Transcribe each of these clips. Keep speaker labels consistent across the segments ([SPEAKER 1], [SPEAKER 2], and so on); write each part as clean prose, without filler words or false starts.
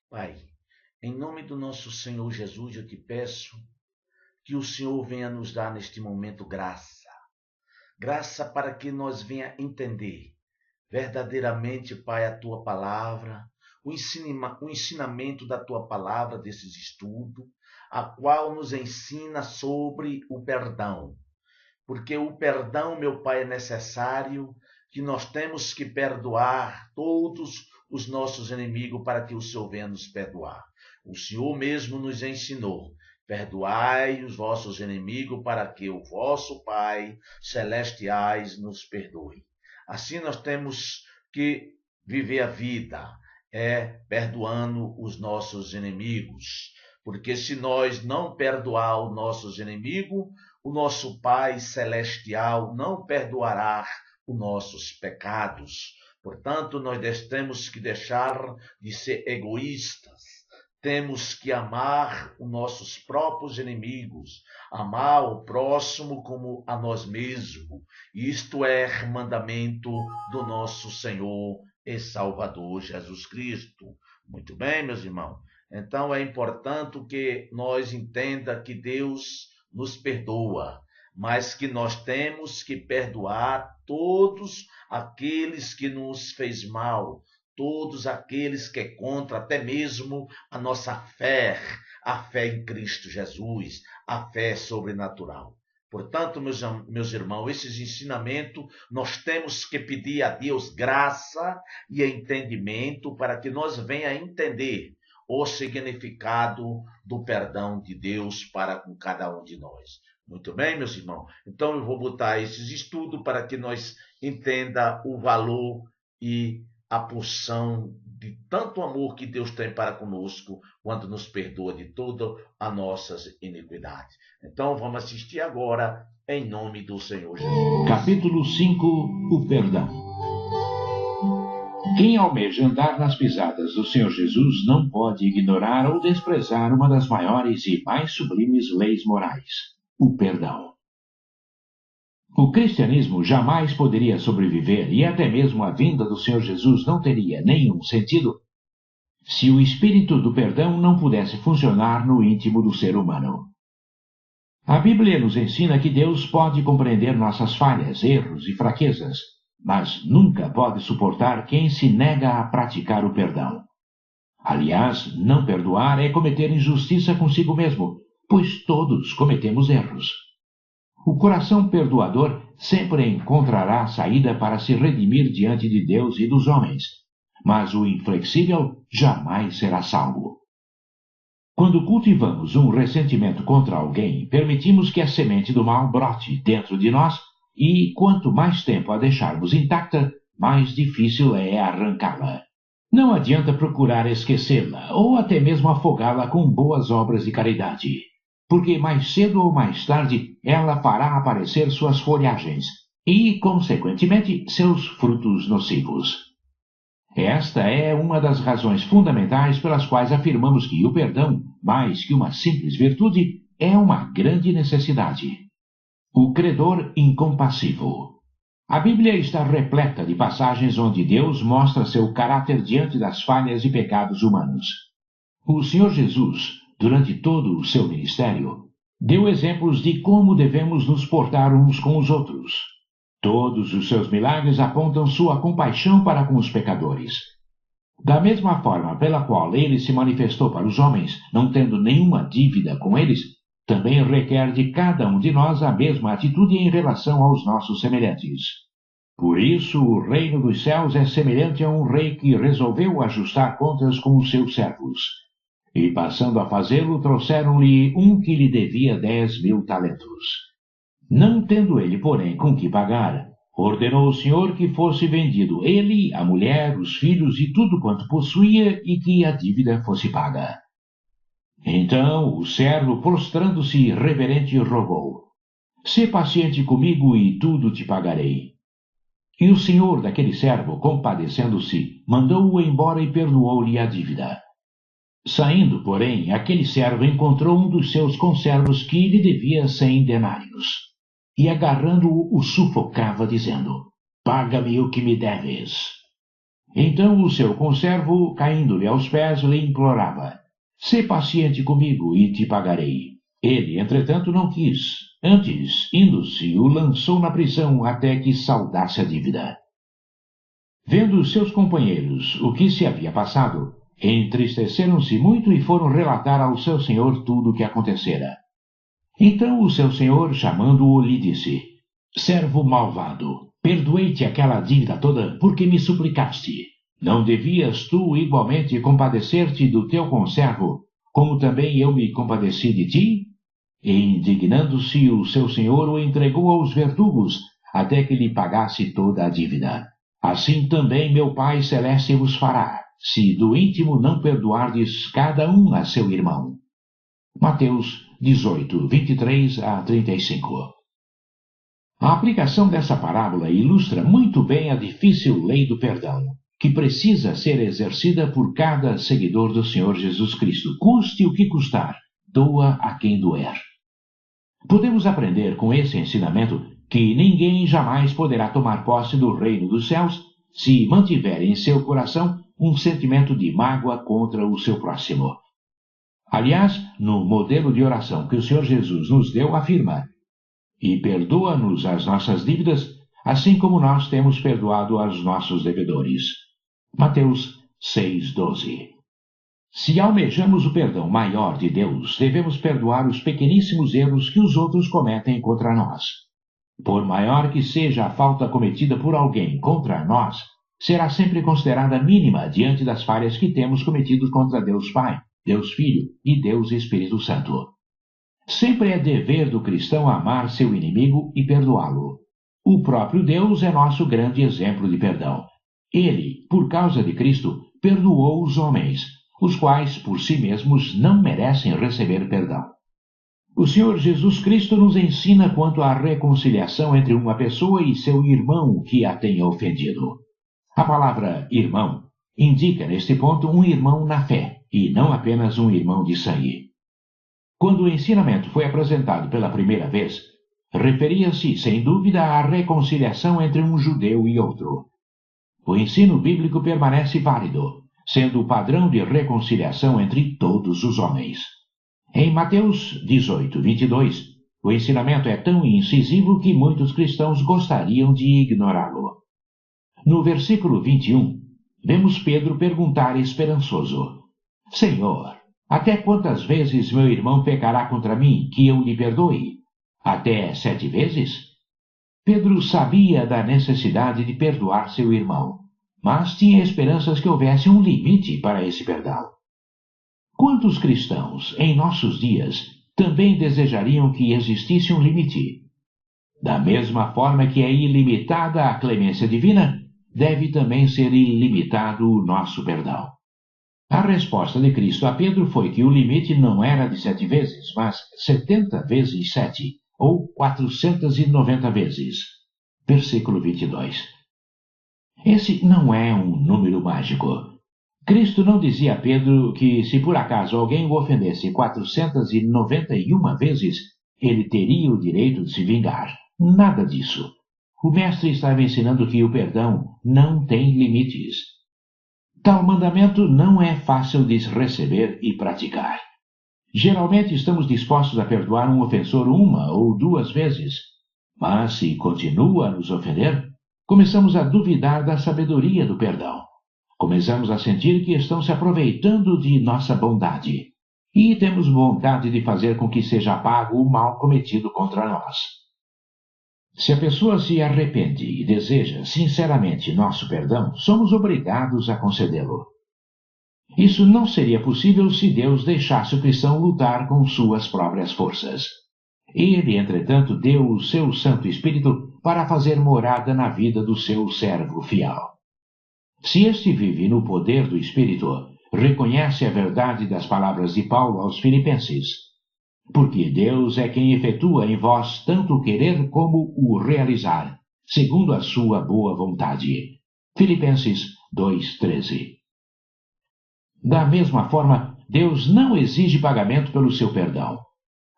[SPEAKER 1] Pai, em nome do nosso Senhor Jesus, eu te peço que o Senhor venha nos dar neste momento graça. Graça para que nós venha entender verdadeiramente, Pai, a tua palavra, o ensinamento da tua palavra, desses estudos, a qual nos ensina sobre o perdão. Porque o perdão, meu Pai, é necessário, que nós temos que perdoar todos os nossos inimigos para que o Senhor venha nos perdoar. O Senhor mesmo nos ensinou: perdoai os vossos inimigos para que o vosso Pai celestiais nos perdoe. Assim nós temos que viver a vida, perdoando os nossos inimigos. Porque se nós não perdoar os nossos inimigos, o nosso Pai celestial não perdoará os nossos pecados. Portanto, nós temos que deixar de ser egoístas. Temos que amar os nossos próprios inimigos, amar o próximo como a nós mesmos. Isto é mandamento do nosso Senhor e Salvador Jesus Cristo. Muito bem, meus irmãos. Então é importante que nós entenda que Deus nos perdoa, mas que nós temos que perdoar todos aqueles que nos fez mal, todos aqueles que é contra até mesmo a nossa fé, a fé em Cristo Jesus, a fé sobrenatural. Portanto, meus irmãos, esses ensinamentos nós temos que pedir a Deus graça e entendimento para que nós venha a entender o significado do perdão de Deus para com cada um de nós. Muito bem, meus irmãos? Então eu vou botar esses estudos para que nós entenda o valor e a porção de tanto amor que Deus tem para conosco quando nos perdoa de todas as nossas iniquidades. Então vamos assistir agora em nome do Senhor Jesus.
[SPEAKER 2] Capítulo 5. O perdão. Quem almeja andar nas pisadas do Senhor Jesus não pode ignorar ou desprezar uma das maiores e mais sublimes leis morais: o perdão. O cristianismo jamais poderia sobreviver, e até mesmo a vinda do Senhor Jesus não teria nenhum sentido, se o espírito do perdão não pudesse funcionar no íntimo do ser humano. A Bíblia nos ensina que Deus pode compreender nossas falhas, erros e fraquezas, mas nunca pode suportar quem se nega a praticar o perdão. Aliás, não perdoar é cometer injustiça consigo mesmo, pois todos cometemos erros. O coração perdoador sempre encontrará saída para se redimir diante de Deus e dos homens, mas o inflexível jamais será salvo. Quando cultivamos um ressentimento contra alguém, permitimos que a semente do mal brote dentro de nós, e quanto mais tempo a deixarmos intacta, mais difícil é arrancá-la. Não adianta procurar esquecê-la ou até mesmo afogá-la com boas obras de caridade, porque mais cedo ou mais tarde ela fará aparecer suas folhagens e, consequentemente, seus frutos nocivos. Esta é uma das razões fundamentais pelas quais afirmamos que o perdão, mais que uma simples virtude, é uma grande necessidade. O credor incompassivo. A Bíblia está repleta de passagens onde Deus mostra seu caráter diante das falhas e pecados humanos. O Senhor Jesus, durante todo o seu ministério, deu exemplos de como devemos nos portar uns com os outros. Todos os seus milagres apontam sua compaixão para com os pecadores. Da mesma forma pela qual ele se manifestou para os homens, não tendo nenhuma dívida com eles, também requer de cada um de nós a mesma atitude em relação aos nossos semelhantes. Por isso, o reino dos céus é semelhante a um rei que resolveu ajustar contas com os seus servos. E, passando a fazê-lo, trouxeram-lhe um que lhe devia 10.000 talentos. Não tendo ele, porém, com que pagar, ordenou o Senhor que fosse vendido ele, a mulher, os filhos e tudo quanto possuía, e que a dívida fosse paga. Então o servo, prostrando-se reverente, rogou: Sê paciente comigo e tudo te pagarei. E o senhor daquele servo, compadecendo-se, mandou-o embora e perdoou-lhe a dívida. Saindo, porém, aquele servo encontrou um dos seus conservos que lhe devia 100 denários. E agarrando-o, o sufocava, dizendo: Paga-me o que me deves. Então o seu conservo, caindo-lhe aos pés, lhe implorava: Sê paciente comigo e te pagarei. Ele, entretanto, não quis. Antes, indo-se, o lançou na prisão até que saldasse a dívida. Vendo seus companheiros o que se havia passado, entristeceram-se muito e foram relatar ao seu senhor tudo o que acontecera. Então o seu senhor, chamando-o, lhe disse: Servo malvado, perdoei-te aquela dívida toda porque me suplicaste. Não devias tu igualmente compadecer-te do teu conservo, como também eu me compadeci de ti? E, indignando-se, o seu senhor o entregou aos verdugos, até que lhe pagasse toda a dívida. Assim também meu Pai Celeste vos fará, se do íntimo não perdoardes cada um a seu irmão. Mateus 18, 23 a 35. A aplicação dessa parábola ilustra muito bem a difícil lei do perdão, que precisa ser exercida por cada seguidor do Senhor Jesus Cristo, custe o que custar, doa a quem doer. Podemos aprender com esse ensinamento que ninguém jamais poderá tomar posse do reino dos céus se mantiver em seu coração um sentimento de mágoa contra o seu próximo. Aliás, no modelo de oração que o Senhor Jesus nos deu, afirma: E perdoa-nos as nossas dívidas, assim como nós temos perdoado aos nossos devedores. Mateus 6:12. Se almejamos o perdão maior de Deus, devemos perdoar os pequeníssimos erros que os outros cometem contra nós. Por maior que seja a falta cometida por alguém contra nós, será sempre considerada mínima diante das falhas que temos cometido contra Deus Pai, Deus Filho e Deus Espírito Santo. Sempre é dever do cristão amar seu inimigo e perdoá-lo. O próprio Deus é nosso grande exemplo de perdão. Ele, por causa de Cristo, perdoou os homens, os quais por si mesmos não merecem receber perdão. O Senhor Jesus Cristo nos ensina quanto à reconciliação entre uma pessoa e seu irmão que a tenha ofendido. A palavra irmão indica neste ponto um irmão na fé, e não apenas um irmão de sangue. Quando o ensinamento foi apresentado pela primeira vez, referia-se, sem dúvida, à reconciliação entre um judeu e outro. O ensino bíblico permanece válido, sendo o padrão de reconciliação entre todos os homens. Em Mateus 18, 22, o ensinamento é tão incisivo que muitos cristãos gostariam de ignorá-lo. No versículo 21, vemos Pedro perguntar esperançoso: Senhor, até quantas vezes meu irmão pecará contra mim, que eu lhe perdoe? Até 7 vezes? Pedro sabia da necessidade de perdoar seu irmão, mas tinha esperanças que houvesse um limite para esse perdão. Quantos cristãos, em nossos dias, também desejariam que existisse um limite? Da mesma forma que é ilimitada a clemência divina, deve também ser ilimitado o nosso perdão. A resposta de Cristo a Pedro foi que o limite não era de 7 vezes, mas 70 vezes 7, ou 490 vezes. Versículo 22. Esse não é um número mágico. Cristo não dizia a Pedro que, se por acaso alguém o ofendesse 491 vezes, ele teria o direito de se vingar. Nada disso. O Mestre estava ensinando que o perdão não tem limites. Tal mandamento não é fácil de receber e praticar. Geralmente estamos dispostos a perdoar um ofensor 1 ou 2 vezes, mas se continua a nos ofender, começamos a duvidar da sabedoria do perdão. Começamos a sentir que estão se aproveitando de nossa bondade e temos vontade de fazer com que seja pago o mal cometido contra nós. Se a pessoa se arrepende e deseja sinceramente nosso perdão, somos obrigados a concedê-lo. Isso não seria possível se Deus deixasse o cristão lutar com suas próprias forças. Ele, entretanto, deu o seu Santo Espírito para fazer morada na vida do seu servo fiel. Se este vive no poder do Espírito, reconhece a verdade das palavras de Paulo aos Filipenses. Porque Deus é quem efetua em vós tanto o querer como o realizar, segundo a sua boa vontade. Filipenses 2:13. Da mesma forma, Deus não exige pagamento pelo seu perdão.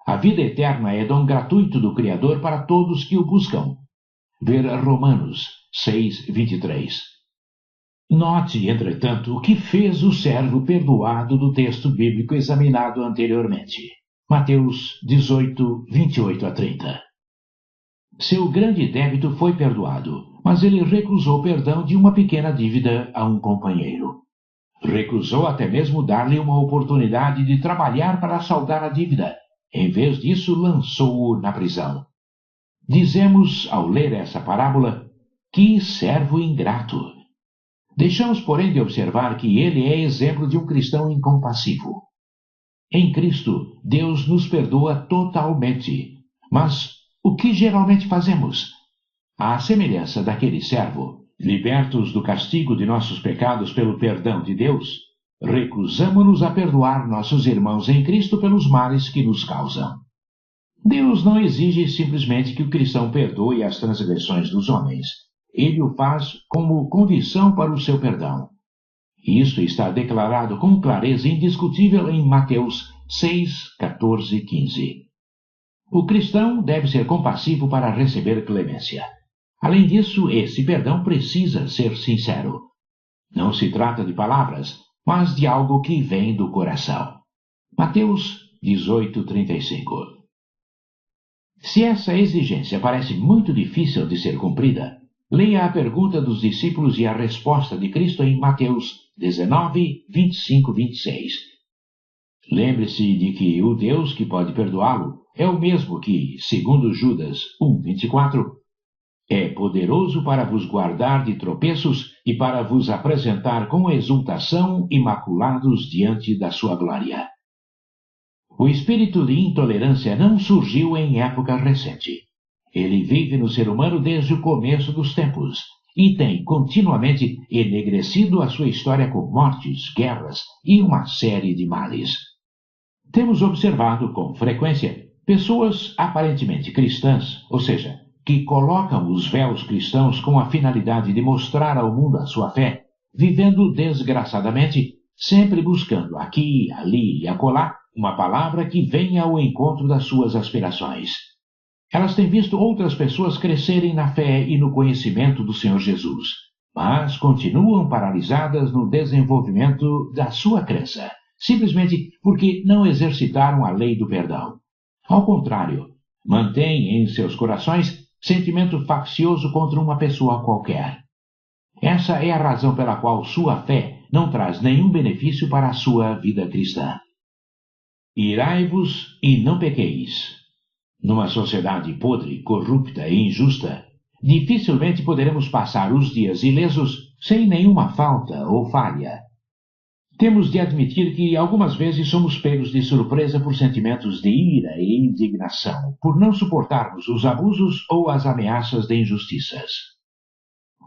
[SPEAKER 2] A vida eterna é dom gratuito do Criador para todos que o buscam. Ver Romanos 6:23. Note, entretanto, o que fez o servo perdoado do texto bíblico examinado anteriormente. Mateus 18, 28 a 30. Seu grande débito foi perdoado, mas ele recusou perdão de uma pequena dívida a um companheiro. Recusou até mesmo dar-lhe uma oportunidade de trabalhar para saldar a dívida. Em vez disso, lançou-o na prisão. Dizemos, ao ler essa parábola, que servo ingrato! Deixamos, porém, de observar que ele é exemplo de um cristão incompassivo. Em Cristo, Deus nos perdoa totalmente. Mas o que geralmente fazemos? À semelhança daquele servo, libertos do castigo de nossos pecados pelo perdão de Deus, recusamo-nos a perdoar nossos irmãos em Cristo pelos males que nos causam. Deus não exige simplesmente que o cristão perdoe as transgressões dos homens. Ele o faz como condição para o seu perdão. Isto está declarado com clareza indiscutível em Mateus 6, 14 e 15. O cristão deve ser compassivo para receber clemência. Além disso, esse perdão precisa ser sincero. Não se trata de palavras, mas de algo que vem do coração. Mateus 18, 35. Se essa exigência parece muito difícil de ser cumprida, leia a pergunta dos discípulos e a resposta de Cristo em Mateus 19, 25 e 26. Lembre-se de que o Deus que pode perdoá-lo é o mesmo que, segundo Judas 1, 24, é poderoso para vos guardar de tropeços e para vos apresentar com exultação imaculados diante da sua glória. O espírito de intolerância não surgiu em época recente. Ele vive no ser humano desde o começo dos tempos e tem continuamente enegrecido a sua história com mortes, guerras e uma série de males. Temos observado com frequência pessoas aparentemente cristãs, ou seja, que colocam os véus cristãos com a finalidade de mostrar ao mundo a sua fé, vivendo desgraçadamente, sempre buscando aqui, ali e acolá uma palavra que venha ao encontro das suas aspirações. Elas têm visto outras pessoas crescerem na fé e no conhecimento do Senhor Jesus, mas continuam paralisadas no desenvolvimento da sua crença, simplesmente porque não exercitaram a lei do perdão. Ao contrário, mantêm em seus corações sentimento faccioso contra uma pessoa qualquer. Essa é a razão pela qual sua fé não traz nenhum benefício para a sua vida cristã. Irai-vos e não pequeis. Numa sociedade podre, corrupta e injusta, dificilmente poderemos passar os dias ilesos sem nenhuma falta ou falha. Temos de admitir que algumas vezes somos pegos de surpresa por sentimentos de ira e indignação, por não suportarmos os abusos ou as ameaças de injustiças.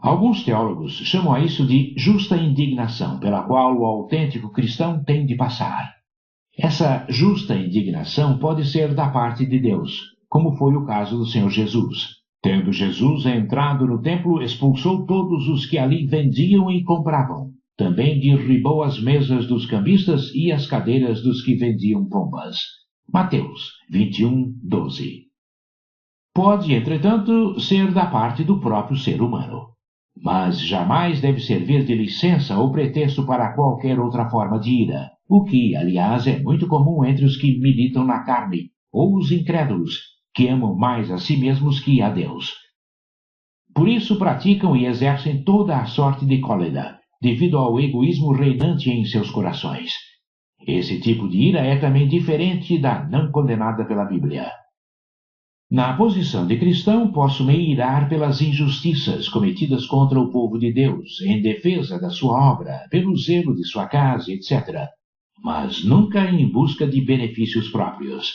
[SPEAKER 2] Alguns teólogos chamam a isso de justa indignação, pela qual o autêntico cristão tem de passar. Essa justa indignação pode ser da parte de Deus, como foi o caso do Senhor Jesus. Tendo Jesus entrado no templo, expulsou todos os que ali vendiam e compravam. Também derribou as mesas dos cambistas e as cadeiras dos que vendiam pombas. Mateus 21, 12. Pode, entretanto, ser da parte do próprio ser humano, mas jamais deve servir de licença ou pretexto para qualquer outra forma de ira, o que, aliás, é muito comum entre os que militam na carne, ou os incrédulos, que amam mais a si mesmos que a Deus. Por isso praticam e exercem toda a sorte de cólera, devido ao egoísmo reinante em seus corações. Esse tipo de ira é também diferente da não condenada pela Bíblia. Na posição de cristão, posso me irar pelas injustiças cometidas contra o povo de Deus, em defesa da sua obra, pelo zelo de sua casa, etc., mas nunca em busca de benefícios próprios.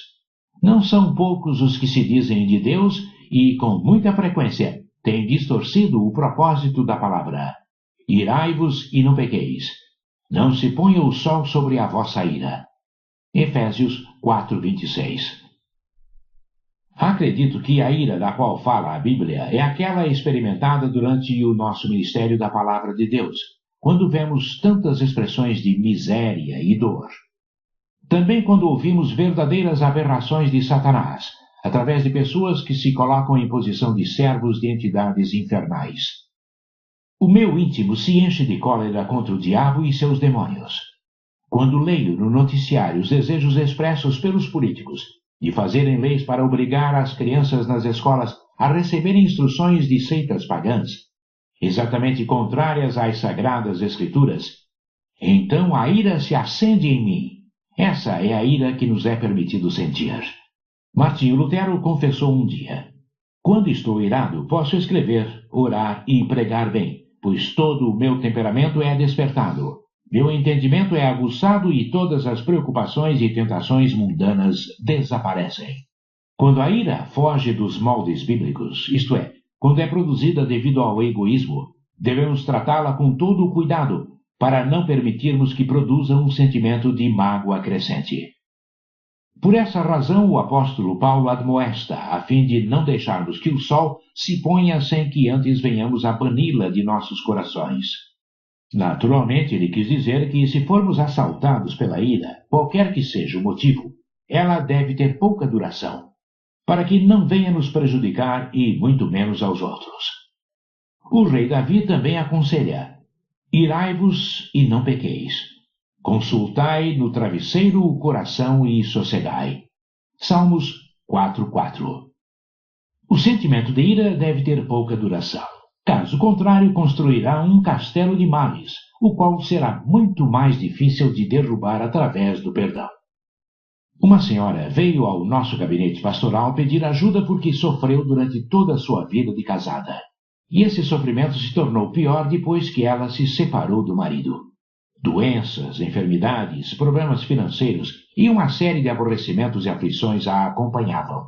[SPEAKER 2] Não são poucos os que se dizem de Deus e, com muita frequência, têm distorcido o propósito da palavra. Irai-vos e não pequeis. Não se ponha o sol sobre a vossa ira. Efésios 4, 26. Acredito que a ira da qual fala a Bíblia é aquela experimentada durante o nosso ministério da Palavra de Deus, quando vemos tantas expressões de miséria e dor. Também quando ouvimos verdadeiras aberrações de Satanás, através de pessoas que se colocam em posição de servos de entidades infernais. O meu íntimo se enche de cólera contra o diabo e seus demônios. Quando leio no noticiário os desejos expressos pelos políticos de fazerem leis para obrigar as crianças nas escolas a receberem instruções de seitas pagãs, exatamente contrárias às sagradas escrituras, então a ira se acende em mim. Essa é a ira que nos é permitido sentir. Martinho Lutero confessou um dia: quando estou irado, posso escrever, orar e pregar bem, pois todo o meu temperamento é despertado. Meu entendimento é aguçado e todas as preocupações e tentações mundanas desaparecem. Quando a ira foge dos moldes bíblicos, isto é, quando é produzida devido ao egoísmo, devemos tratá-la com todo o cuidado, para não permitirmos que produza um sentimento de mágoa crescente. Por essa razão, o apóstolo Paulo admoesta, a fim de não deixarmos que o sol se ponha sem que antes venhamos a bani-la de nossos corações. Naturalmente, ele quis dizer que, se formos assaltados pela ira, qualquer que seja o motivo, ela deve ter pouca duração, para que não venha nos prejudicar e muito menos aos outros. O rei Davi também aconselha: irai-vos e não pequeis. Consultai no travesseiro o coração e sossegai. Salmos 4:4. O sentimento de ira deve ter pouca duração. Caso contrário, construirá um castelo de males, o qual será muito mais difícil de derrubar através do perdão. Uma senhora veio ao nosso gabinete pastoral pedir ajuda porque sofreu durante toda a sua vida de casada. E esse sofrimento se tornou pior depois que ela se separou do marido. Doenças, enfermidades, problemas financeiros e uma série de aborrecimentos e aflições a acompanhavam.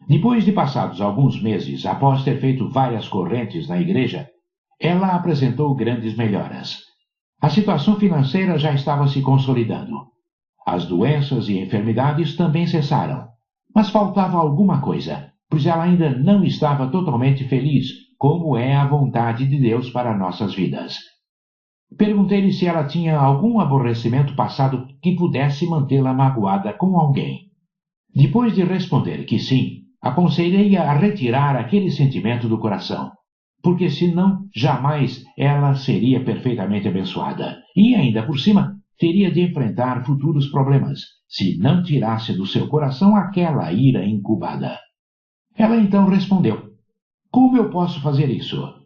[SPEAKER 2] Depois de passados alguns meses, após ter feito várias correntes na igreja, ela apresentou grandes melhoras. A situação financeira já estava se consolidando. As doenças e enfermidades também cessaram, mas faltava alguma coisa, pois ela ainda não estava totalmente feliz, como é a vontade de Deus para nossas vidas. Perguntei-lhe se ela tinha algum aborrecimento passado que pudesse mantê-la magoada com alguém. Depois de responder que sim, aconselhei-a a retirar aquele sentimento do coração, porque senão jamais ela seria perfeitamente abençoada e, ainda por cima, teria de enfrentar futuros problemas, se não tirasse do seu coração aquela ira incubada. Ela então respondeu: como eu posso fazer isso?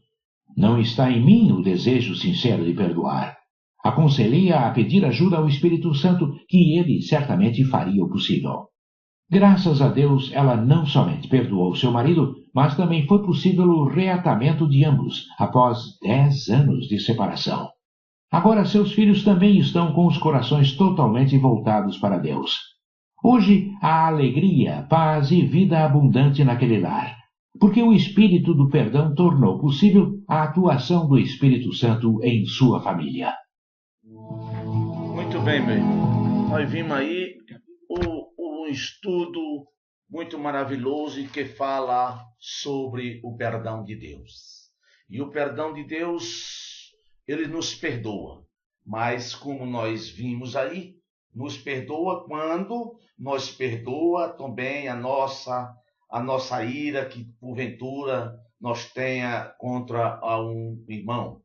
[SPEAKER 2] Não está em mim o desejo sincero de perdoar. Aconselhei-a a pedir ajuda ao Espírito Santo, que ele certamente faria o possível. Graças a Deus, ela não somente perdoou seu marido, mas também foi possível o reatamento de ambos, após 10 anos de separação. Agora seus filhos também estão com os corações totalmente voltados para Deus. Hoje há alegria, paz e vida abundante naquele lar, porque o Espírito do perdão tornou possível a atuação do Espírito Santo em sua família.
[SPEAKER 1] Muito bem, meu irmão. Nós vimos aí um estudo muito maravilhoso e que fala sobre o perdão de Deus. E o perdão de Deus, ele nos perdoa. Mas como nós vimos aí, nos perdoa quando nos perdoa também a nossa ira que porventura nós tenha contra um irmão.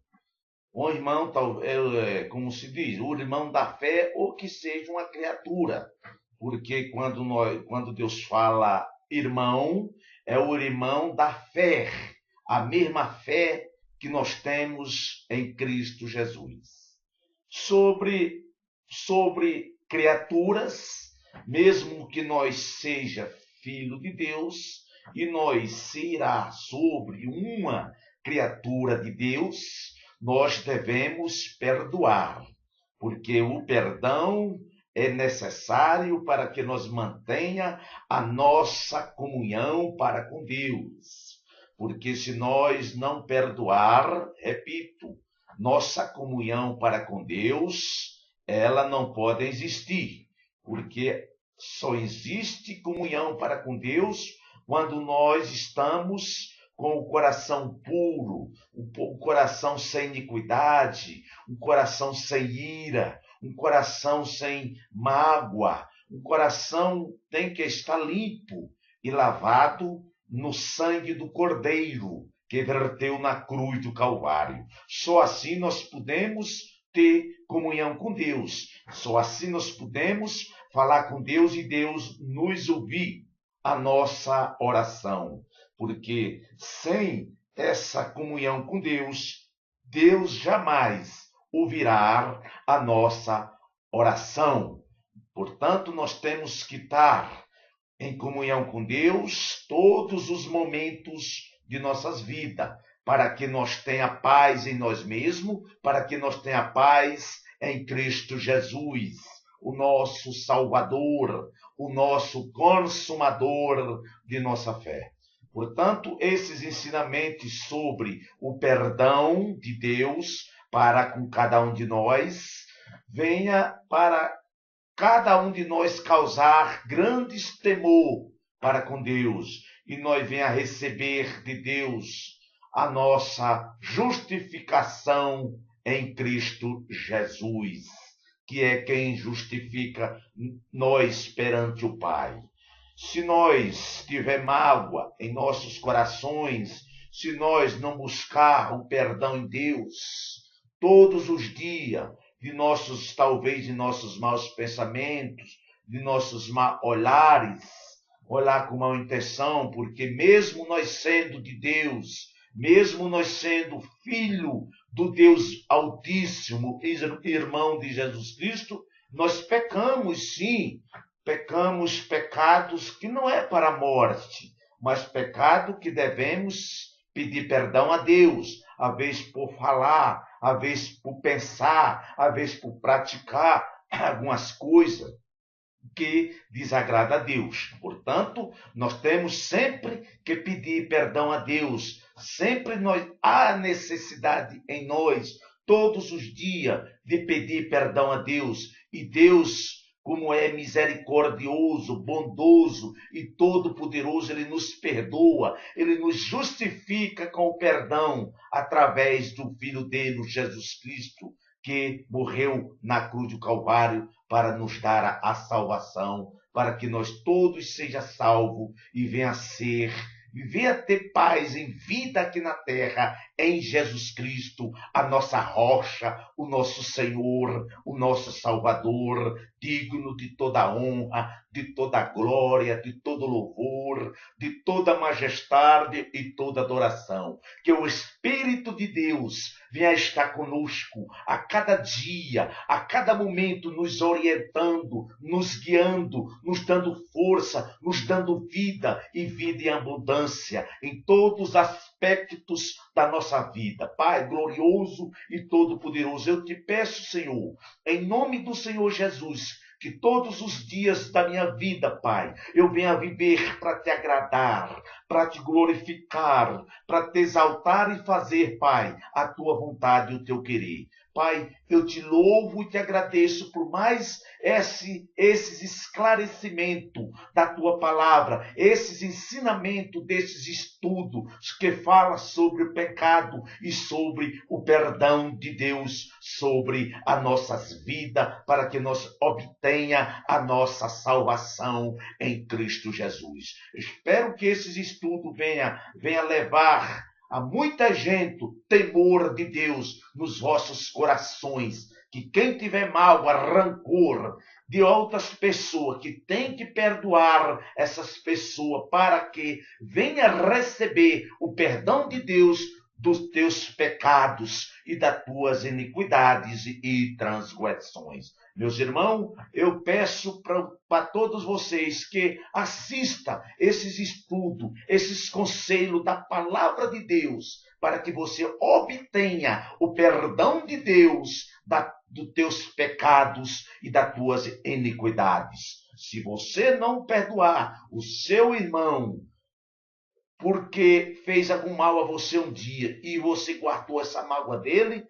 [SPEAKER 1] Um irmão, como se diz, o irmão da fé ou que seja uma criatura. Porque quando Deus fala irmão, é o irmão da fé, a mesma fé que nós temos em Cristo Jesus. Sobre criaturas, mesmo que nós seja filho de Deus, e nós se irá sobre uma criatura de Deus, nós devemos perdoar, porque o perdão é necessário para que nós mantenha a nossa comunhão para com Deus. Porque se nós não perdoar, repito, nossa comunhão para com Deus, ela não pode existir. Porque só existe comunhão para com Deus quando nós estamos com o coração puro, um coração sem iniquidade, um coração sem ira, um coração sem mágoa, um coração tem que estar limpo e lavado no sangue do Cordeiro, que verteu na cruz do Calvário. Só assim nós podemos ter comunhão com Deus. Só assim nós podemos falar com Deus e Deus nos ouvir a nossa oração. Porque sem essa comunhão com Deus, Deus jamais ouvirá a nossa oração. Portanto, nós temos que estar em comunhão com Deus todos os momentos de nossas vidas, para que nós tenha paz em nós mesmos, para que nós tenha paz em Cristo Jesus, o nosso Salvador, o nosso consumador de nossa fé. Portanto, esses ensinamentos sobre o perdão de Deus para com cada um de nós, venha para cada um de nós causar grandes temor para com Deus, e nós venha receber de Deus a nossa justificação em Cristo Jesus, que é quem justifica nós perante o Pai. Se nós tiver mágoa em nossos corações, se nós não buscar o perdão em Deus todos os dias, talvez de nossos maus pensamentos, de nossos maus olhares, olhar com má intenção, porque mesmo nós sendo de Deus, mesmo nós sendo filho do Deus Altíssimo, irmão de Jesus Cristo, nós pecamos sim, pecamos pecados que não é para a morte, mas pecado que devemos pedir perdão a Deus, às vezes por falar, às vezes por pensar, às vezes por praticar algumas coisas que desagrada a Deus. Portanto, nós temos sempre que pedir perdão a Deus. Sempre há necessidade em nós, todos os dias, de pedir perdão a Deus. E Deus, como é misericordioso, bondoso e todo-poderoso, Ele nos perdoa, Ele nos justifica com o perdão através do Filho dele, Jesus Cristo, que morreu na cruz do Calvário para nos dar a salvação, para que nós todos sejamos salvos e venha ter paz em vida aqui na terra, em Jesus Cristo, a nossa rocha, o nosso Senhor, o nosso Salvador, digno de toda honra, de toda glória, de todo louvor, de toda majestade e toda adoração. Que o Espírito de Deus venha estar conosco a cada dia, a cada momento, nos orientando, nos guiando, nos dando força, nos dando vida e vida em abundância, em todos os aspectos da nossa vida. Pai glorioso e todo-poderoso, eu te peço, Senhor, em nome do Senhor Jesus, que todos os dias da minha vida, Pai, eu venha viver para te agradar, para te glorificar, para te exaltar e fazer, Pai, a tua vontade e o teu querer. Pai, eu te louvo e te agradeço por mais esses esclarecimentos da tua palavra, esses ensinamentos desses estudos que falam sobre o pecado e sobre o perdão de Deus sobre as nossas vidas, para que nós obtenha a nossa salvação em Cristo Jesus. Espero que esses estudos venha levar a muita gente temor de Deus nos vossos corações, que quem tiver mágoa, rancor de outras pessoas, que tem que perdoar essas pessoas para que venha receber o perdão de Deus dos teus pecados e das tuas iniquidades e transgressões. Meus irmãos, eu peço para todos vocês que assistam esses estudos, esses conselhos da palavra de Deus, para que você obtenha o perdão de Deus dos teus pecados e das tuas iniquidades. Se você não perdoar o seu irmão, porque fez algum mal a você um dia e você guardou essa mágoa dele,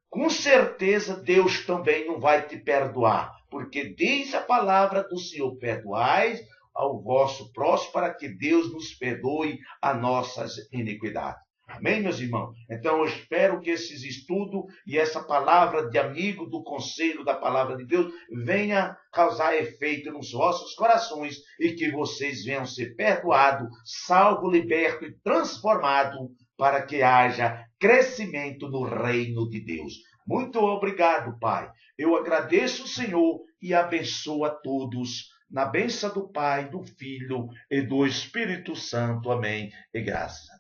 [SPEAKER 1] com certeza Deus também não vai te perdoar, porque diz a palavra do Senhor: perdoai ao vosso próximo, para que Deus nos perdoe as nossas iniquidades. Amém, meus irmãos? Então eu espero que esses estudos e essa palavra de amigo do conselho da palavra de Deus venha causar efeito nos vossos corações e que vocês venham ser perdoados, salvos, libertos e transformados para que haja crescimento no reino de Deus. Muito obrigado, Pai. Eu agradeço o Senhor e abençoo a todos. Na bênção do Pai, do Filho e do Espírito Santo. Amém. E graça.